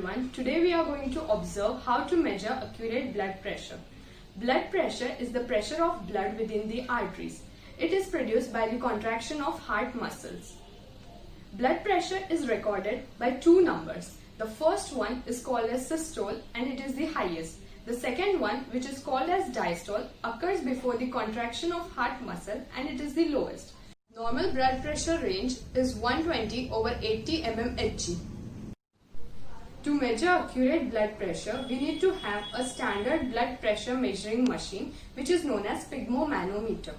everyone. Today we are going to observe how to measure accurate blood pressure. Blood pressure is the pressure of blood within the arteries. It is produced by the contraction of heart muscles. Blood pressure is recorded by two numbers. The first one is called as systole and it is the highest. The second one, which is called as diastole, occurs before the contraction of heart muscle and it is the lowest. Normal blood pressure range is 120 over 80 mmHg. To measure accurate blood pressure, we need to have a standard blood pressure measuring machine which is known as sphygmomanometer.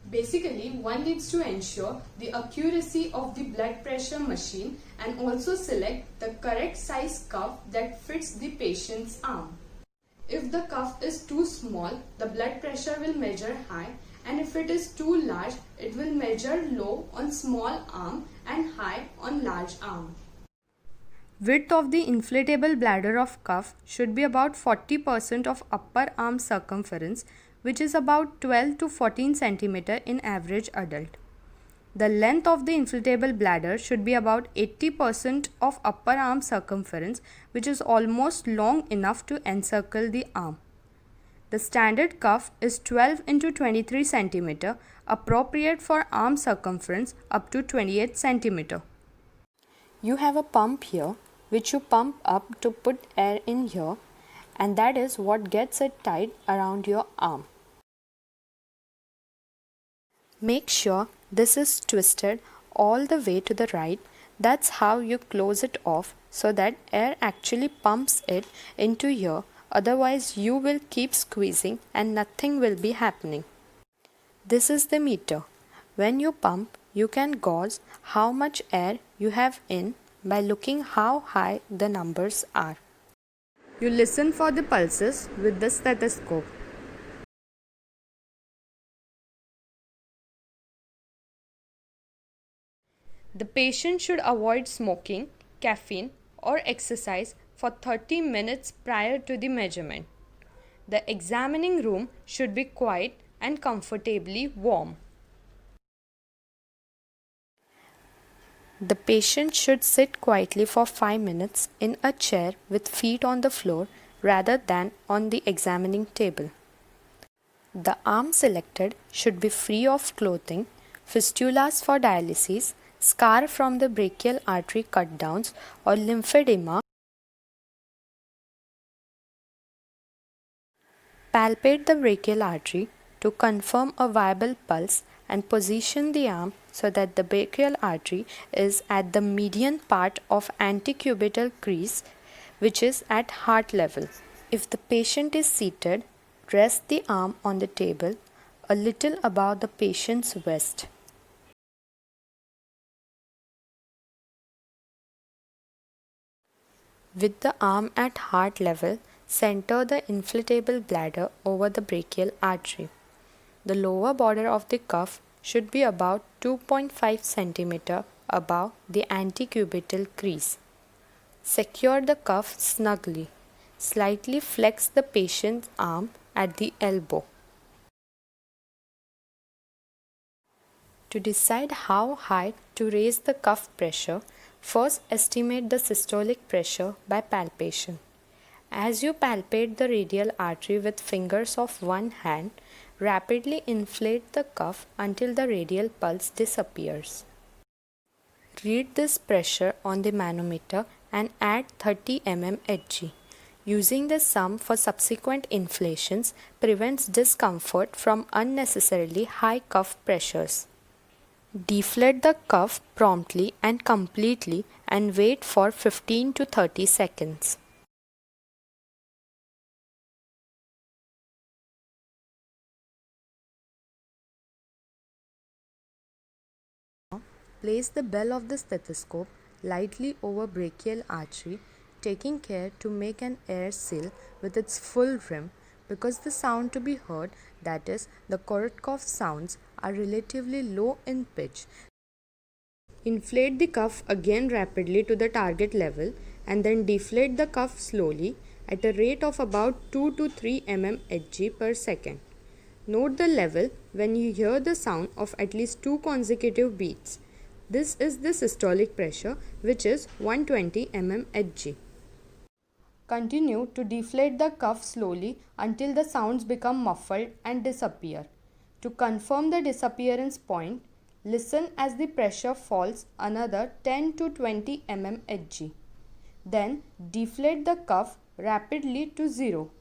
Basically, one needs to ensure the accuracy of the blood pressure machine and also select the correct size cuff that fits the patient's arm. If the cuff is too small, the blood pressure will measure high, and if it is too large, it will measure low on small arm and high on large arm. Width of the inflatable bladder of cuff should be about 40% of upper arm circumference, which is about 12 to 14 cm in average adult. The length of the inflatable bladder should be about 80% of upper arm circumference, which is almost long enough to encircle the arm. The standard cuff is 12 into 23 cm, appropriate for arm circumference up to 28 cm. You have a pump here which you pump up to put air in here, and that is what gets it tight around your arm. Make sure this is twisted all the way to the right. That's how you close it off so that air actually pumps it into here. Otherwise you will keep squeezing and nothing will be happening. This is the meter. When you pump, you can gauge how much air you have in by looking how high the numbers are. You listen for the pulses with the stethoscope. The patient should avoid smoking, caffeine or exercise for 30 minutes prior to the measurement. The examining room should be quiet and comfortably warm. The patient should sit quietly for 5 minutes in a chair with feet on the floor rather than on the examining table. The arm selected should be free of clothing, fistulas for dialysis, scar from the brachial artery cut downs or lymphedema. Palpate the brachial artery to confirm a viable pulse and position the arm so that the brachial artery is at the median part of antecubital crease, which is at heart level. If the patient is seated, rest the arm on the table a little above the patient's waist. With the arm at heart level, center the inflatable bladder over the brachial artery. The lower border of the cuff should be about 2.5 cm above the antecubital crease. Secure the cuff snugly. Slightly flex the patient's arm at the elbow. To decide how high to raise the cuff pressure, first estimate the systolic pressure by palpation. As you palpate the radial artery with fingers of one hand, rapidly inflate the cuff until the radial pulse disappears. Read this pressure on the manometer and add 30 mmHg. Using the sum for subsequent inflations prevents discomfort from unnecessarily high cuff pressures. Deflate the cuff promptly and completely and wait for 15 to 30 seconds. Place the bell of the stethoscope lightly over brachial artery, taking care to make an air seal with its full rim because the sound to be heard, that is, the Korotkoff sounds, are relatively low in pitch. Inflate the cuff again rapidly to the target level and then deflate the cuff slowly at a rate of about 2 to 3 mmHg per second. Note the level when you hear the sound of at least 2 consecutive beats. This is the systolic pressure, which is 120 mmHg. Continue to deflate the cuff slowly until the sounds become muffled and disappear. To confirm the disappearance point, listen as the pressure falls another 10 to 20 mm Hg. Then deflate the cuff rapidly to 0.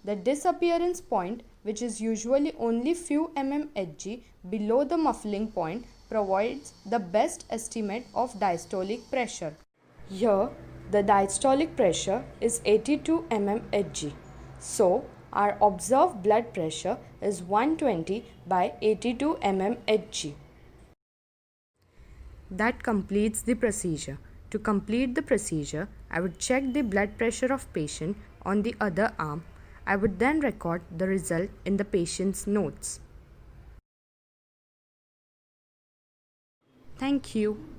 The disappearance point, which is usually only few mm Hg below the muffling point, provides the best estimate of diastolic pressure. Here, the diastolic pressure is 82 mm Hg. So, our observed blood pressure is 120 by 82 mm Hg. That completes the procedure. To complete the procedure, I would check the blood pressure of patient on the other arm. I would then record the result in the patient's notes. Thank you.